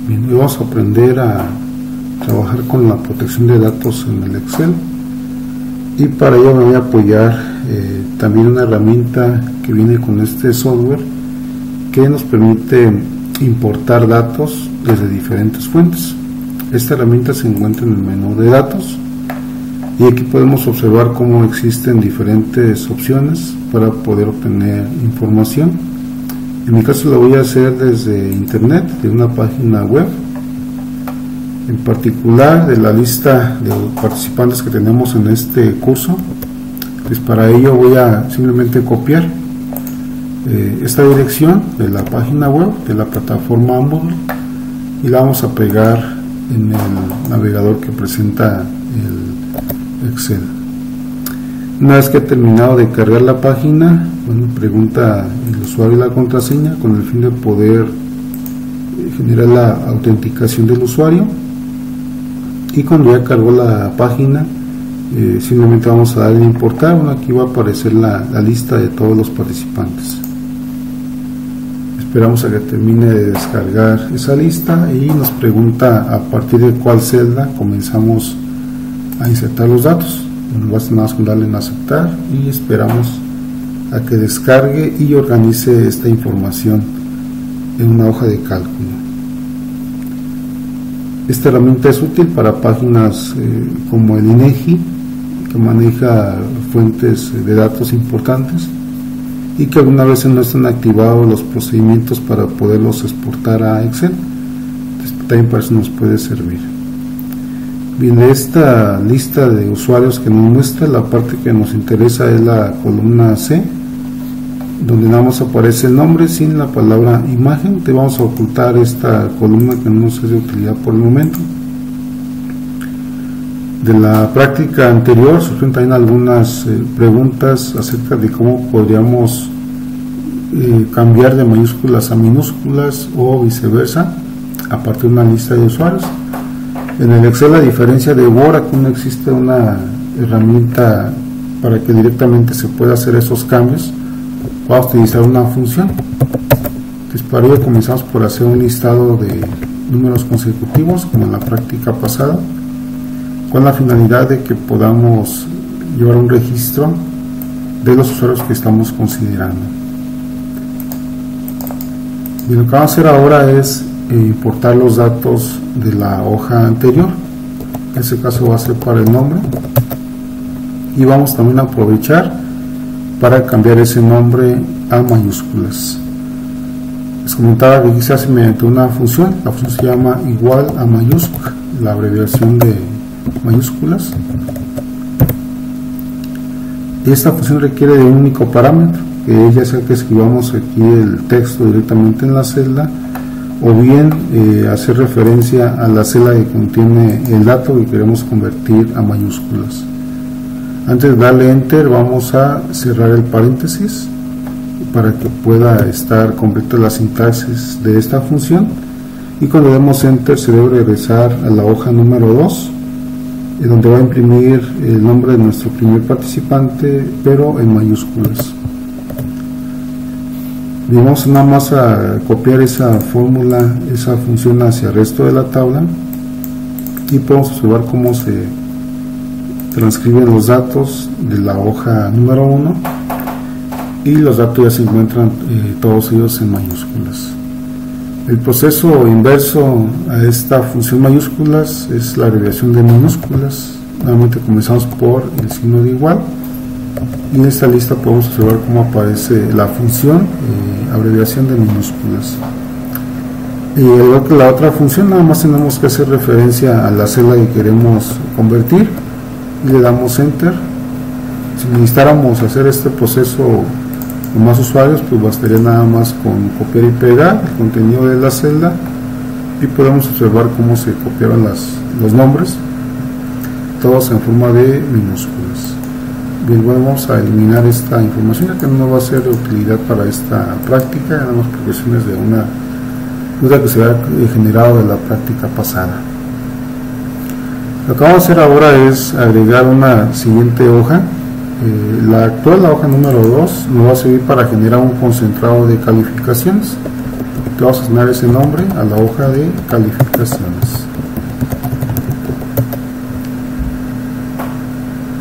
Bien, hoy vamos a aprender a trabajar con la protección de datos en el Excel, y para ello me voy a apoyar también una herramienta que viene con este software que nos permite importar datos desde diferentes fuentes. Esta herramienta se encuentra en el menú de datos y aquí podemos observar cómo existen diferentes opciones para poder obtener información. En mi caso lo voy a hacer desde internet, de una página web, en particular de la lista de participantes que tenemos en este curso. Pues para ello voy a simplemente copiar esta dirección de la página web de la plataforma Moodle y la vamos a pegar en el navegador que presenta el Excel. Una vez que he terminado de cargar la página, pregunta el usuario la contraseña con el fin de poder generar la autenticación del usuario, y cuando ya cargó la página simplemente vamos a darle a importar. Aquí va a aparecer la lista de todos los participantes. Esperamos a que termine de descargar esa lista y nos pregunta a partir de cuál celda comenzamos a insertar los datos. Basta nada más con darle en aceptar y esperamos a que descargue y organice esta información en una hoja de cálculo. Esta herramienta es útil para páginas como el INEGI, que maneja fuentes de datos importantes y que algunas veces no están activados los procedimientos para poderlos exportar a Excel. Entonces, también para eso nos puede servir. Bien, de esta lista de usuarios que nos muestra, la parte que nos interesa es la columna C, donde nada más aparece el nombre sin la palabra imagen. Te vamos a ocultar esta columna que no nos es de utilidad por el momento. De la práctica anterior surgieron también algunas preguntas acerca de cómo podríamos cambiar de mayúsculas a minúsculas o viceversa a partir de una lista de usuarios. En el Excel, a diferencia de Word, aquí no existe una herramienta para que directamente se pueda hacer esos cambios. Vamos a utilizar una función. Entonces, para ello comenzamos por hacer un listado de números consecutivos, como en la práctica pasada, con la finalidad de que podamos llevar un registro de los usuarios que estamos considerando. Y lo que vamos a hacer ahora es importar los datos de la hoja anterior. En este caso va a ser para el nombre, y vamos también a aprovechar para cambiar ese nombre a mayúsculas. Les comentaba que aquí se hace mediante una función. La función se llama igual a mayúscula, la abreviación de mayúsculas, y esta función requiere de un único parámetro, que ya sea que escribamos aquí el texto directamente en la celda, o bien hacer referencia a la celda que contiene el dato que queremos convertir a mayúsculas. Antes de darle enter, vamos a cerrar el paréntesis para que pueda estar completa la sintaxis de esta función, y cuando demos enter se debe regresar a la hoja número 2, donde va a imprimir el nombre de nuestro primer participante, pero en mayúsculas. Y vamos nada más a copiar esa fórmula, esa función hacia el resto de la tabla, y podemos observar cómo se transcriben los datos de la hoja número 1, y los datos ya se encuentran todos ellos en mayúsculas. El proceso inverso a esta función mayúsculas es la abreviación de minúsculas. Nuevamente comenzamos por el signo de igual, y en esta lista podemos observar cómo aparece la función abreviación de minúsculas. Y la otra función, nada más tenemos que hacer referencia a la celda que queremos convertir y le damos enter. Si necesitáramos hacer este proceso con más usuarios, pues bastaría nada más con copiar y pegar el contenido de la celda, y podemos observar cómo se copiaron los nombres, todos en forma de minúsculas. Bien, bueno, vamos a eliminar esta información, ya que no va a ser de utilidad para esta práctica, nada más por cuestiones de una duda que se había generado de la práctica pasada. Lo que vamos a hacer ahora es agregar una siguiente hoja. La hoja número 2 nos va a servir para generar un concentrado de calificaciones. vamos a asignar ese nombre a la hoja de calificaciones.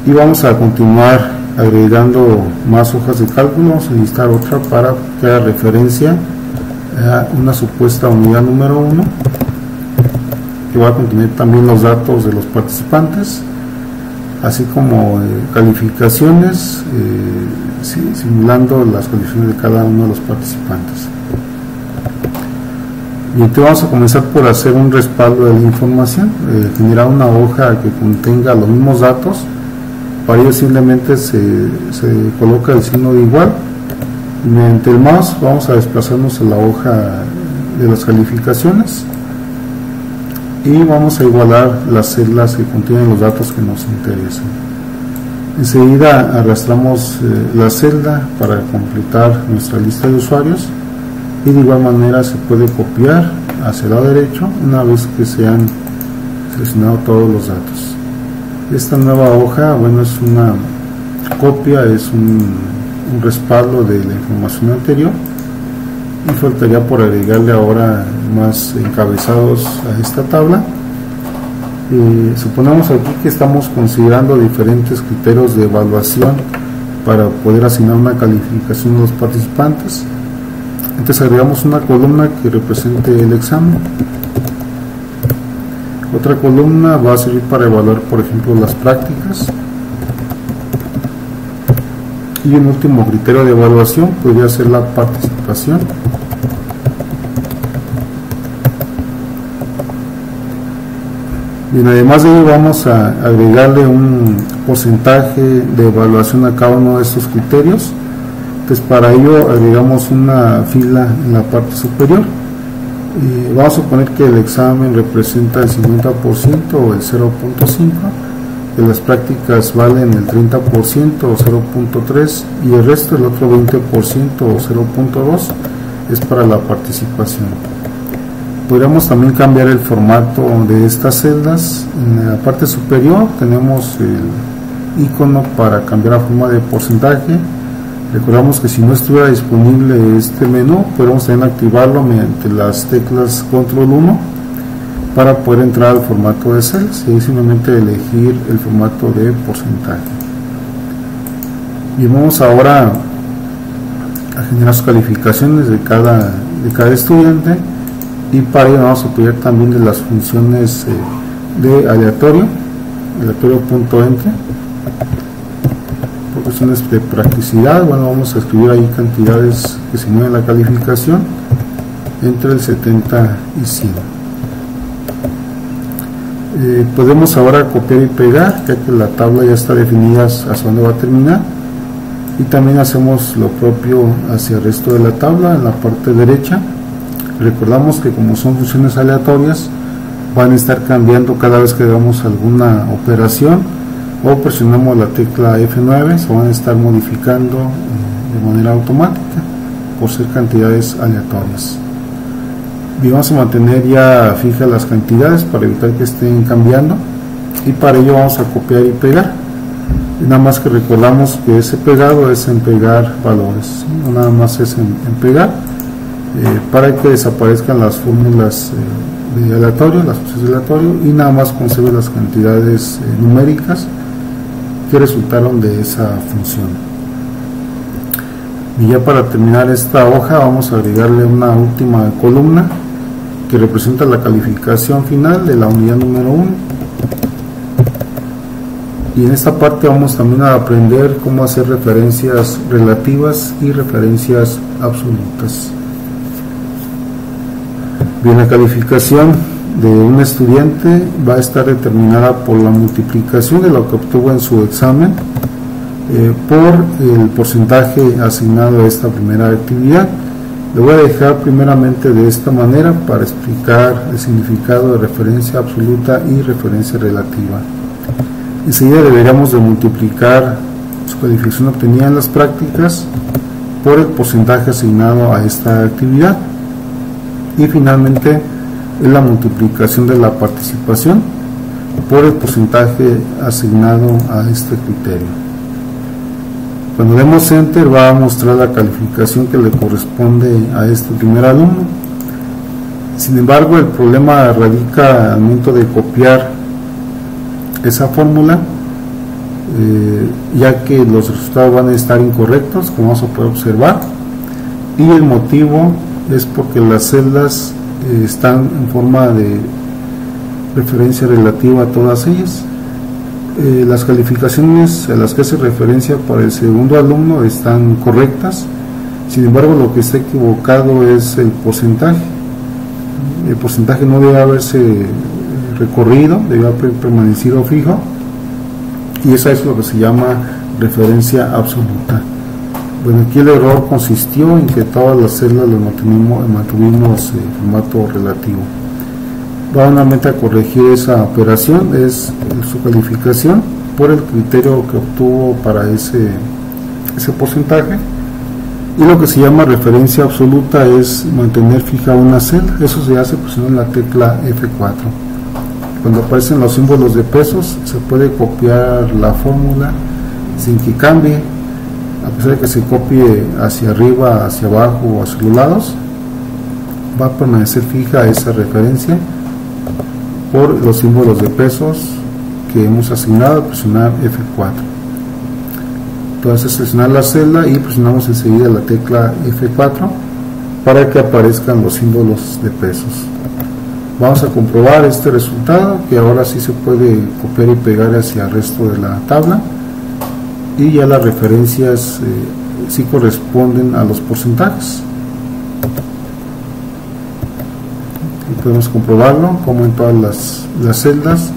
Y vamos a continuar agregando más hojas de cálculo. Vamos a necesitar otra para que haga referencia a una supuesta unidad número 1, que va a contener también los datos de los participantes, así como calificaciones, simulando las calificaciones de cada uno de los participantes. Y entonces vamos a comenzar por hacer un respaldo de la información, generar una hoja que contenga los mismos datos. Para ello simplemente se coloca el signo de igual y mediante el mouse vamos a desplazarnos a la hoja de las calificaciones y vamos a igualar las celdas que contienen los datos que nos interesan. Enseguida arrastramos la celda para completar nuestra lista de usuarios y de igual manera se puede copiar hacia el lado derecho una vez que se han seleccionado todos los datos. Esta nueva hoja, bueno, es una copia, es un respaldo de la información anterior y faltaría por agregarle ahora más encabezados a esta tabla. Suponemos aquí que estamos considerando diferentes criterios de evaluación para poder asignar una calificación a los participantes. Entonces agregamos una columna que represente el examen. Otra columna va a servir para evaluar, por ejemplo, las prácticas. Y un último criterio de evaluación podría ser la participación. Bien, además de ello vamos a agregarle un porcentaje de evaluación a cada uno de estos criterios. Entonces para ello agregamos una fila en la parte superior. Vamos a suponer que el examen representa el 50% o el 0.5%, que las prácticas valen el 30% o 0.3% y el resto, el otro 20% o 0.2% es para la participación. Podríamos también cambiar el formato de estas celdas. En la parte superior tenemos el icono para cambiar la forma de porcentaje. Recordamos que si no estuviera disponible este menú, podemos también activarlo mediante las teclas control 1 para poder entrar al formato de celdas y simplemente elegir el formato de porcentaje. Y vamos ahora a generar sus calificaciones de cada estudiante, y para ello vamos a apoyar también de las funciones de aleatorio.entre. Por cuestiones de practicidad, bueno, vamos a escribir ahí cantidades que se mueven la calificación entre el 70 y 100. Podemos ahora copiar y pegar, ya que la tabla ya está definida hacia dónde va a terminar, y también hacemos lo propio hacia el resto de la tabla en la parte derecha. Recordamos que como son funciones aleatorias, van a estar cambiando cada vez que hagamos alguna operación o presionamos la tecla F9, se van a estar modificando de manera automática por ser cantidades aleatorias. Y vamos a mantener ya fijas las cantidades para evitar que estén cambiando, y para ello vamos a copiar y pegar. Y nada más que recordamos que ese pegado es en pegar valores, no nada más es en pegar, para que desaparezcan las fórmulas de aleatorio, las funciones de aleatorio, y nada más conserve las cantidades numéricas que resultaron de esa función. Y ya para terminar esta hoja vamos a agregarle una última columna que representa la calificación final de la unidad número 1, y en esta parte vamos también a aprender cómo hacer referencias relativas y referencias absolutas. Bien, la calificación de un estudiante va a estar determinada por la multiplicación de lo que obtuvo en su examen por el porcentaje asignado a esta primera actividad. Lo voy a dejar primeramente de esta manera para explicar el significado de referencia absoluta y referencia relativa. Enseguida deberíamos de multiplicar su calificación obtenida en las prácticas por el porcentaje asignado a esta actividad, y finalmente es la multiplicación de la participación por el porcentaje asignado a este criterio. Cuando demos Enter va a mostrar la calificación que le corresponde a este primer alumno. Sin embargo, el problema radica al momento de copiar esa fórmula, ya que los resultados van a estar incorrectos, como vamos a poder observar, y el motivo es porque las celdas están en forma de referencia relativa a todas ellas. Las calificaciones a las que hace referencia para el segundo alumno están correctas, sin embargo lo que está equivocado es el porcentaje. El porcentaje no debe haberse recorrido, debe haber permanecido fijo, y esa es lo que se llama referencia absoluta. Bueno, aquí el error consistió en que todas las celdas las mantuvimos en formato relativo. Va nuevamente a corregir esa operación, es su calificación por el criterio que obtuvo para ese porcentaje. Y lo que se llama referencia absoluta es mantener fija una celda. Eso se hace presionando la tecla F4. Cuando aparecen los símbolos de pesos, se puede copiar la fórmula sin que cambie, a pesar de que se copie hacia arriba, hacia abajo o hacia los lados, va a permanecer fija esa referencia por los símbolos de pesos que hemos asignado al presionar F4. Entonces seleccionar la celda y presionamos enseguida la tecla F4 para que aparezcan los símbolos de pesos. Vamos a comprobar este resultado, que ahora sí se puede copiar y pegar hacia el resto de la tabla, y ya las referencias sí corresponden a los porcentajes. Y podemos comprobarlo como en todas las celdas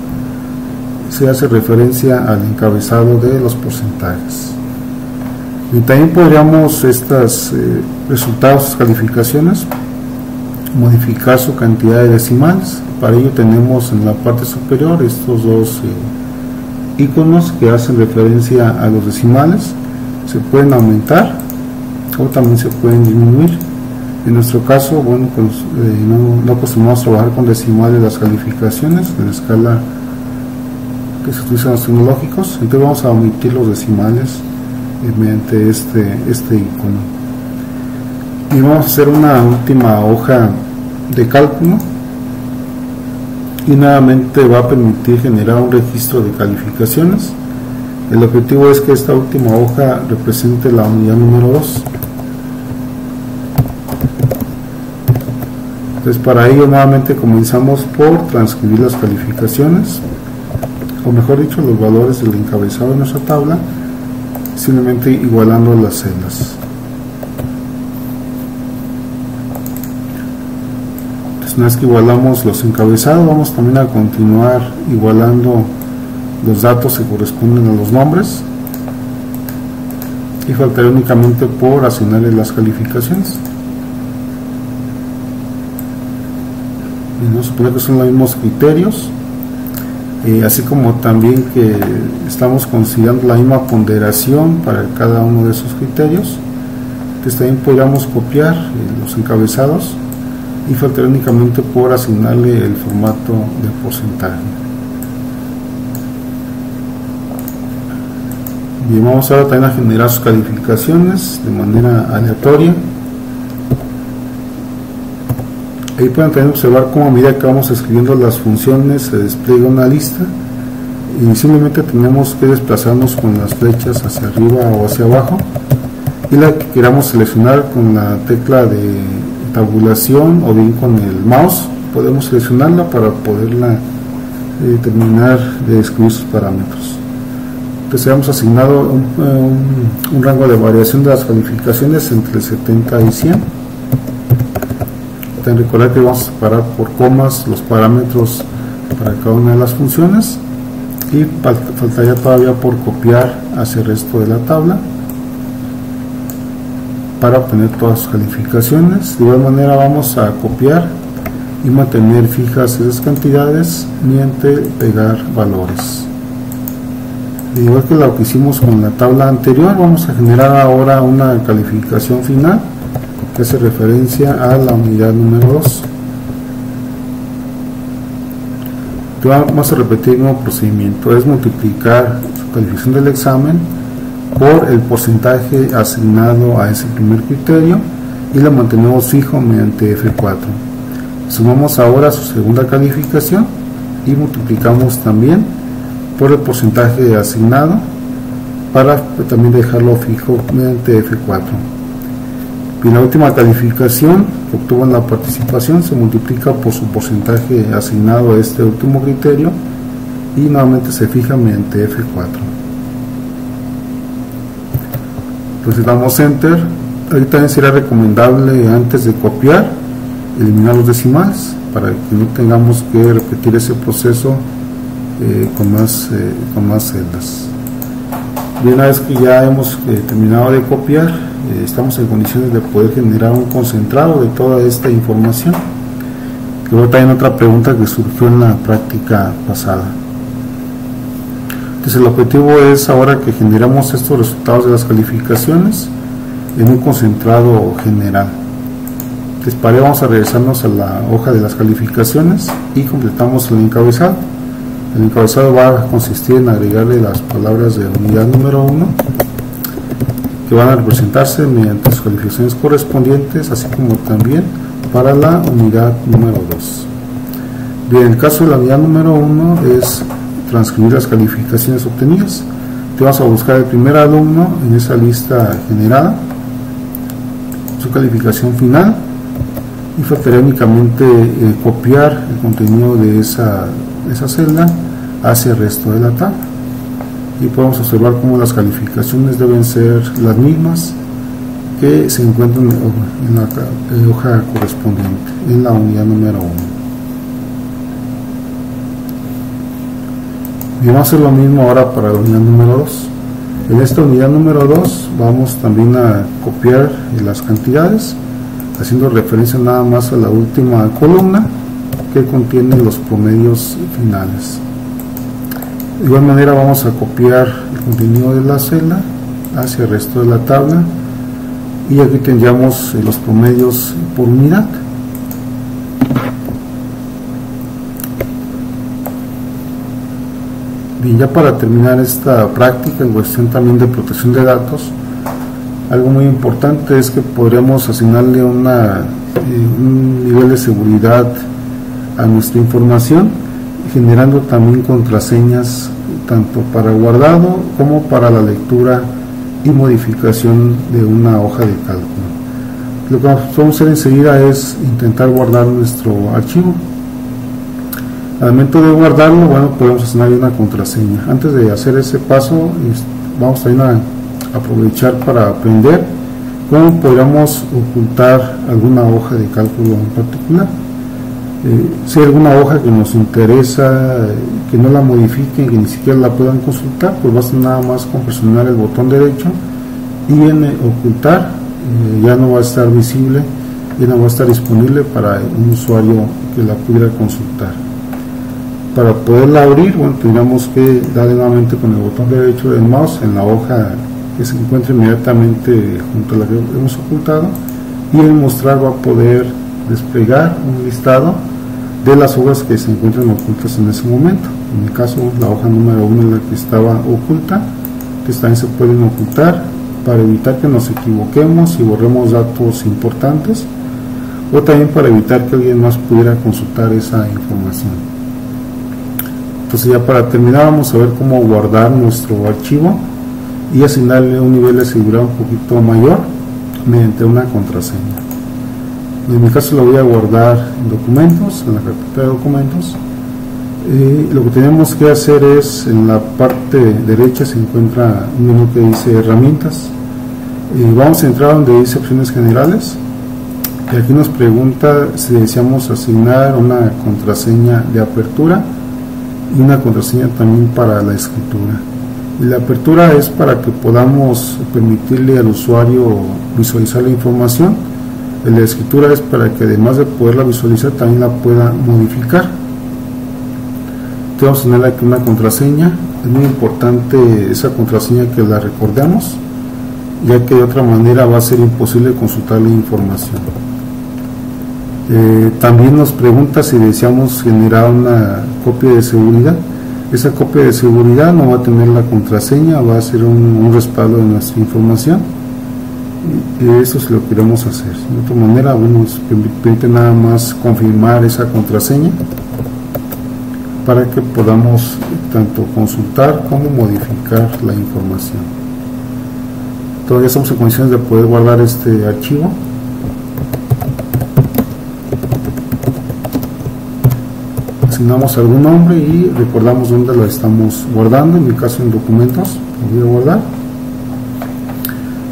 se hace referencia al encabezado de los porcentajes. Y también podríamos estos resultados, calificaciones, modificar su cantidad de decimales. Para ello tenemos en la parte superior estos dos iconos que hacen referencia a los decimales. Se pueden aumentar o también se pueden disminuir. En nuestro caso, bueno, pues, no acostumbramos a trabajar con decimales las calificaciones de la escala que se utilizan los tecnológicos, entonces vamos a omitir los decimales mediante este icono. Y vamos a hacer una última hoja de cálculo, y nuevamente va a permitir generar un registro de calificaciones. El objetivo es que esta última hoja represente la unidad número 2. Entonces, para ello nuevamente comenzamos por transcribir las calificaciones, o mejor dicho, los valores del encabezado de nuestra tabla, simplemente igualando las celdas. Una vez que igualamos los encabezados, vamos también a continuar igualando los datos que corresponden a los nombres, y faltaría únicamente por asignarle las calificaciones. Y vamos a suponer que son los mismos criterios, así como también que estamos considerando la misma ponderación para cada uno de esos criterios. Entonces también podríamos copiar los encabezados y faltaría únicamente por asignarle el formato de porcentaje. Bien, vamos ahora también a generar sus calificaciones de manera aleatoria. Ahí pueden también observar cómo a medida que vamos escribiendo las funciones se despliega una lista, y simplemente tenemos que desplazarnos con las flechas hacia arriba o hacia abajo, y la que queramos seleccionar con la tecla de tabulación o bien con el mouse podemos seleccionarla para poderla terminar de escribir sus parámetros. Entonces hemos asignado un rango de variación de las calificaciones entre 70 y 100. Recordar que vamos a separar por comas los parámetros para cada una de las funciones, y faltaría todavía por copiar hacia el resto de la tabla para obtener todas sus calificaciones. De igual manera vamos a copiar y mantener fijas esas cantidades mediante pegar valores. Igual que lo que hicimos con la tabla anterior, vamos a generar ahora una calificación final que hace referencia a la unidad número 2. Vamos a repetir el mismo procedimiento, es multiplicar su calificación del examen por el porcentaje asignado a ese primer criterio, y lo mantenemos fijo mediante F4. Sumamos ahora su segunda calificación y multiplicamos también por el porcentaje asignado para también dejarlo fijo mediante F4. Y la última calificación que obtuvo en la participación se multiplica por su porcentaje asignado a este último criterio y nuevamente se fija mediante F4. Entonces damos Enter. Ahí también será recomendable, antes de copiar, eliminar los decimales para que no tengamos que repetir ese proceso con más celdas. Bien, una vez que ya hemos terminado de copiar, estamos en condiciones de poder generar un concentrado de toda esta información. Luego también otra pregunta que surgió en la práctica pasada. Entonces el objetivo es, ahora que generamos estos resultados de las calificaciones, en un concentrado general. Entonces para ello vamos a regresarnos a la hoja de las calificaciones y completamos el encabezado. El encabezado va a consistir en agregarle las palabras de unidad número 1, que van a representarse mediante sus calificaciones correspondientes, así como también para la unidad número 2. Bien, en el caso de la unidad número 1 es transcribir las calificaciones obtenidas. Te vas a buscar el primer alumno en esa lista generada, su calificación final, y faltaría únicamente copiar el contenido de esa celda hacia el resto de la tabla. Y podemos observar cómo las calificaciones deben ser las mismas que se encuentran en la hoja correspondiente, en la unidad número 1. Y vamos a hacer lo mismo ahora para la unidad número 2. En esta unidad número 2 vamos también a copiar las cantidades, haciendo referencia nada más a la última columna que contiene los promedios finales. De igual manera vamos a copiar el contenido de la celda hacia el resto de la tabla, y aquí tendríamos los promedios por unidad. Bien, ya para terminar esta práctica en cuestión también de protección de datos, algo muy importante es que podremos asignarle un nivel de seguridad a nuestra información, generando también contraseñas tanto para guardado como para la lectura y modificación de una hoja de cálculo. Lo que vamos a hacer enseguida es intentar guardar nuestro archivo. Al momento de guardarlo, bueno, podemos asignarle una contraseña. Antes de hacer ese paso, vamos también a aprovechar para aprender cómo podríamos ocultar alguna hoja de cálculo en particular. Si hay alguna hoja que nos interesa, que no la modifiquen, que ni siquiera la puedan consultar, pues basta nada más con presionar el botón derecho y en ocultar ya no va a estar visible, ya no va a estar disponible para un usuario que la pudiera consultar. Para poderla abrir, bueno, tendríamos que darle nuevamente con el botón derecho del mouse en la hoja que se encuentra inmediatamente junto a la que hemos ocultado, y el mostrar va a poder desplegar un listado de las hojas que se encuentran ocultas en ese momento. En mi caso, la hoja número 1 es la que estaba oculta, que también se pueden ocultar para evitar que nos equivoquemos y borremos datos importantes, o también para evitar que alguien más pudiera consultar esa información. Entonces, ya para terminar, vamos a ver cómo guardar nuestro archivo y asignarle un nivel de seguridad un poquito mayor mediante una contraseña. En mi caso lo voy a guardar en documentos, en la carpeta de documentos. Lo que tenemos que hacer es, en la parte derecha se encuentra un menú que dice herramientas. Vamos a entrar donde dice opciones generales, y aquí nos pregunta si deseamos asignar una contraseña de apertura y una contraseña también para la escritura. Y la apertura es para que podamos permitirle al usuario visualizar la información. La escritura es para que, además de poderla visualizar, también la pueda modificar. Entonces vamos a tener aquí una contraseña. Es muy importante esa contraseña que la recordemos, ya que de otra manera va a ser imposible consultar la información. También nos pregunta si deseamos generar una copia de seguridad. Esa copia de seguridad no va a tener la contraseña, va a ser un respaldo de nuestra información. eso es lo que queremos hacer. De otra manera, bueno, nos permite nada más confirmar esa contraseña para que podamos tanto consultar como modificar la información. Todavía estamos en condiciones de poder guardar este archivo. Asignamos algún nombre y recordamos dónde lo estamos guardando. En mi caso, en documentos, lo voy a guardar.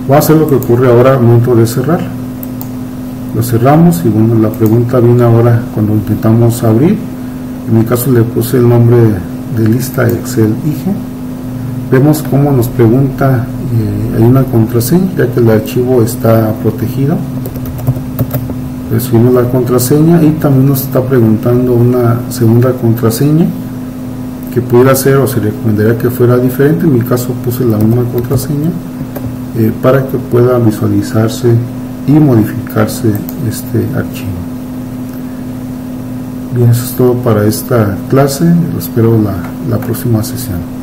Voy a hacer lo que ocurre ahora al momento de cerrar. Lo cerramos y bueno, la pregunta viene ahora cuando intentamos abrir. En mi caso le puse el nombre de lista Excel IGE. Vemos cómo nos pregunta, hay una contraseña, ya que el archivo está protegido. Recibimos la contraseña y también nos está preguntando una segunda contraseña que pudiera ser, o se recomendaría que fuera diferente. En mi caso puse la misma contraseña para que pueda visualizarse y modificarse este archivo. Bien, eso es todo para esta clase. Lo espero la próxima sesión.